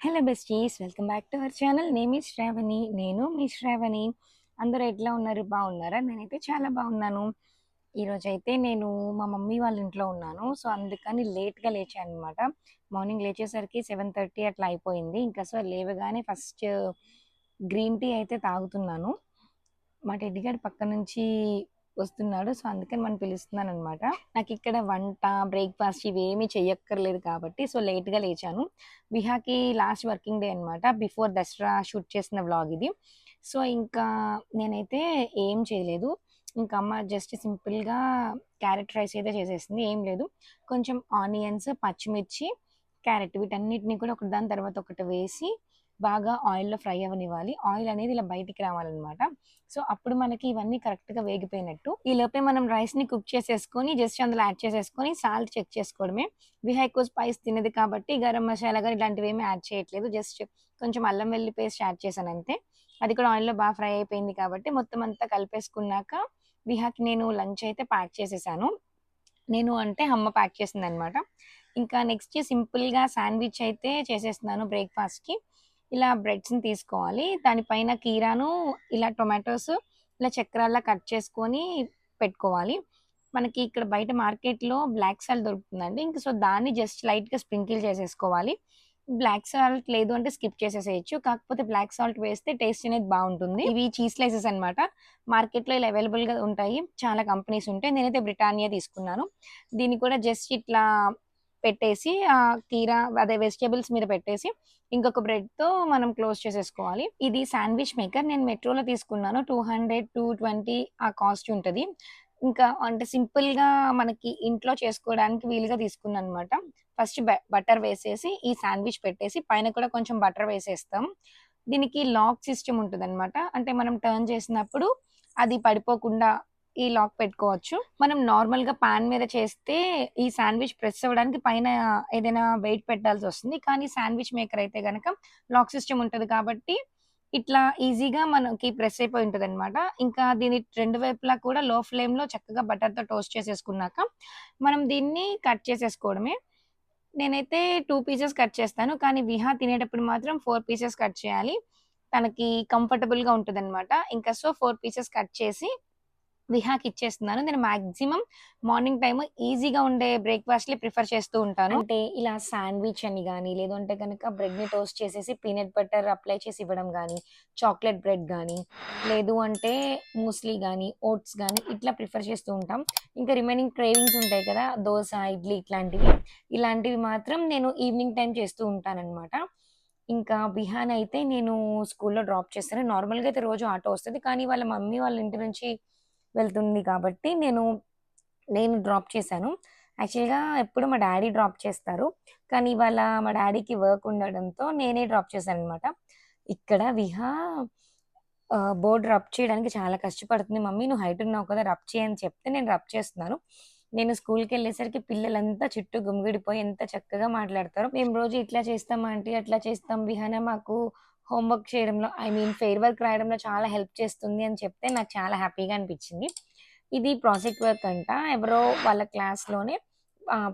Hello besties, welcome back to our channel. Name is Shravani. నేను మీ శ్రావణి. అందరూ ఎట్లా ఉన్నారు? బాగున్నారా? నేనైతే చాలా బాగున్నాను. ఈరోజైతే నేను మా మమ్మీ వాళ్ళ ఇంట్లో ఉన్నాను. సో, అందుకని లేట్‌గా లేచాను అనమాట. మార్నింగ్ లేచేసరికి 7:30 అట్లా అయిపోయింది. ఇంకా సో, లేవగానే ఫస్ట్ గ్రీన్ టీ అయితే తాగుతున్నాను. మా టెడ్డీ గాడు పక్క నుంచి వస్తున్నాడు. సో, అందుకని వాడిని పిలుస్తున్నాననమాట. నాకిక్కడ వంట, బ్రేక్‌ఫాస్ట్ ఇవేమీ చెయ్యక్కర్లేదు కాబట్టి సో, లేట్‌గా లేచాను. విహాకి లాస్ట్ వర్కింగ్ డే అనమాట. బిఫోర్ దసరా షూట్ చేసిన వ్లాగ్ ఇది. సో, ఇంకా నేనైతే ఏం చేయలేదు. ఇంకా అమ్మ జస్ట్ సింపుల్‌గా క్యారెట్ రైస్ అయితే చేసేసింది. ఏం లేదు. కొంచెం ఆనియన్స్, పచ్చిమిర్చి, క్యారెట్ వీటన్నిటిని కూడా ఒకటి దాని తర్వాత ఒకటి వేసి బాగా ఆయిల్‌లో ఫ్రై అవ్వనివ్వాలి. ఆయిల్ అనేది ఇలా బయటికి రావాలనమాట. సో, అప్పుడు మనకి ఇవన్నీ కరెక్ట్‌గా వేగిపోయినట్టు. ఈలోపే మనం రైస్‌ని కుక్ చేసేసుకొని జస్ట్ అందులో యాడ్ చేసేసుకొని సాల్ట్ చెక్ చేసుకోవడమే. విహా ఎక్కువ స్పైస్ తినదు కాబట్టి గరం మసాలా గాని ఇలాంటివేమీ యాడ్ చేయట్లేదు. జస్ట్ కొంచెం అల్లం వెల్లుల్లి పేస్ట్ యాడ్ చేశానంతే. అది కూడా ఆయిల్‌లో బా ఫ్రై అయిపోయింది కాబట్టి మొత్తం అంతా కలిపేసుకున్నాక విహాకి నేను లంచ్ అయితే ప్యాక్ చేసేసాను. నేను అంటే అమ్మ ప్యాక్ చేసిందనమాట. ఇంకా నెక్స్ట్ సింపుల్‌గా శాండ్‌విచ్ అయితే చేసేస్తున్నాను బ్రేక్‌ఫాస్ట్‌కి. ఇలా బ్రెడ్స్‌ని తీసుకోవాలి. దానిపైన కీరాను, ఇలా టొమాటోస్ ఇలా చక్రాల్లా కట్ చేసుకొని పెట్టుకోవాలి. మనకి ఇక్కడ బయట మార్కెట్‌లో బ్లాక్ సాల్ట్ దొరుకుతుందండి. ఇంక సో, దాన్ని జస్ట్ లైట్‌గా స్ప్రింకిల్ చేసేసుకోవాలి. బ్లాక్ సాల్ట్ లేదు అంటే స్కిప్ చేసేసేయొచ్చు. కాకపోతే బ్లాక్ సాల్ట్ వేస్తే టేస్ట్ అనేది బావుంటుంది. ఇవి చీజ్ స్లైసెస్ అనమాట. మార్కెట్‌లో ఇలా అవైలబుల్‌గా ఉంటాయి. చాలా కంపెనీస్ ఉంటాయి. నేనైతే బ్రిటానియా తీసుకున్నాను. దీన్ని కూడా జస్ట్ ఇట్లా పెట్టేసి కీరా అదే వెజిటబుల్స్ మీద పెట్టేసి ఇంకొక బ్రెడ్‌తో మనం క్లోజ్ చేసేసుకోవాలి. ఇది శాండ్‌విచ్ మేకర్ నేను మెట్రోలో తీసుకున్నాను. 200, 220 ఆ కాస్ట్ ఉంటది. ఇంకా అంటే సింపుల్‌గా మనకి ఇంట్లో చేసుకోవడానికి వీలుగా తీసుకున్నాననమాట. ఫస్ట్ బటర్ వేసేసి ఈ శాండ్‌విచ్ పెట్టేసి పైన కూడా కొంచెం బటర్ వేసేస్తాం. దీనికి లాక్ సిస్టమ్ ఉంటదనమాట. అంటే మనం టర్న్ చేసినప్పుడు అది పడిపోకుండా ఈ లాక్ పెట్టుకోవచ్చు. మనం నార్మల్‌గా పాన్ మీద చేస్తే ఈ శాండ్‌విచ్ ప్రెస్ అవ్వడానికి పైన ఏదైనా వెయిట్ పెట్టాల్సొస్తుంది. కానీ శాండ్‌విచ్ మేకర్ అయితే గనక లాక్ సిస్టమ్ ఉంటది కాబట్టి ఇట్లా ఈజీగా మనకి ప్రెస్ అయిపోయి ఉంటదనమాట. ఇంకా దీని 2 వైపులా కూడా లో ఫ్లేమ్‌లో చక్కగా బటర్‌తో టోస్ట్ చేసేసుకున్నాక, మనం దీన్ని కట్ చేసేసుకోవడమే. నేనైతే 2 పీసెస్ కట్ చేస్తాను. కానీ విహా తినేటప్పుడు మాత్రం 4 పీసెస్ కట్ చేయాలి. తనకి కంఫర్టబుల్‌గా ఉంటదనమాట. ఇంకా సో, 4 పీసెస్ కట్ చేసి విహాకిచ్చేస్తున్నాను. నేను మాక్సిమం మార్నింగ్ టైమ్ ఈజీగా ఉండే బ్రేక్‌ఫాస్ట్‌లే ప్రిఫర్ చేస్తూ ఉంటాను. అంటే ఇలా శాండ్‌విచ్ అని గాని, లేదంటే గనక బ్రెడ్‌ని టోస్ట్ చేసేసి పీనట్ బటర్ అప్లై చేసి ఇవ్వడం గాని, చాక్లేట్ బ్రెడ్ గాని, లేదు అంటే మూస్లీ గాని, ఓట్స్ గాని ఇట్లా ప్రిఫర్ చేస్తూ ఉంటాం. ఇంకా రిమైనింగ్ క్రేవింగ్స్ ఉంటాయి కదా! దోస, ఇడ్లీ ఇట్లాంటివి. ఇలాంటివి మాత్రం నేను ఈవినింగ్ టైమ్ చేస్తూ ఉంటాననమాట. ఇంకా విహానయితే నేను స్కూల్‌లో డ్రాప్ చేశాను. నార్మల్‌గా అయితే రోజు ఆటో వస్తది. కానీ వాళ్ళ మమ్మీ వాళ్ళ ఇంటి నుంచి వెళ్తుంది కాబట్టి నేను డ్రాప్ చేశాను. యాక్చువల్‌గా ఎప్పుడు మా డ్యాడీ డ్రాప్ చేస్తారు. కానీ ఇవాళ మా డ్యాడీకి వర్క్ ఉండడంతో నేనే డ్రాప్ చేశాననమాట. ఇక్కడ విహా బోర్డ్ రబ్ చేయడానికి చాలా కష్టపడుతుంది. "మమ్మీ నువ్వు హైట్ ఉన్నావు కదా! రబ్ చెయి" అని చెప్తే నేను రబ్ చేస్తున్నాను. నేను స్కూల్‌కెళ్ళేసరికి పిల్లలంతా చుట్టూ గుమిగూడిపోయి ఎంత చక్కగా మాట్లాడతారో. "మేము రోజు ఇట్లా చేస్తాం ఆంటీ, అట్లా చేస్తాం. విహాన మాకు హోంవర్క్ చేయడంలో ఫెయిర్ వర్క్ రాయడంలో చాలా హెల్ప్ చేస్తుంది" అని చెప్తే నాకు చాలా హ్యాపీగా అనిపించింది. ఇది ప్రాజెక్ట్ వర్క్ అంట. ఎవరో వాళ్ళ క్లాస్‌లోనే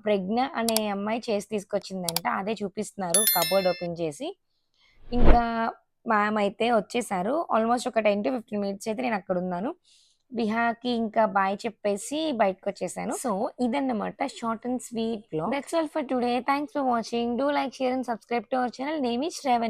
ప్రజ్ఞ అనే అమ్మాయి చేసి తీసుకొచ్చిందంట. అదే చూపిస్తున్నారు కబోర్డ్ ఓపెన్ చేసి. ఇంకా మ్యామ్ అయితే వచ్చేసారు. ఆల్‌మోస్ట్ ఒక 10-15 మినిట్స్ అయితే నేనక్కడున్నాను. విహాకి ఇంకా బాయ్ చెప్పేసి బయటకొచ్చేసాను. సో, ఇదన్నమాట short and sweet vlog. That's all for today. Thanks for watching. Do like, share and subscribe to our channel. Name is Shravani.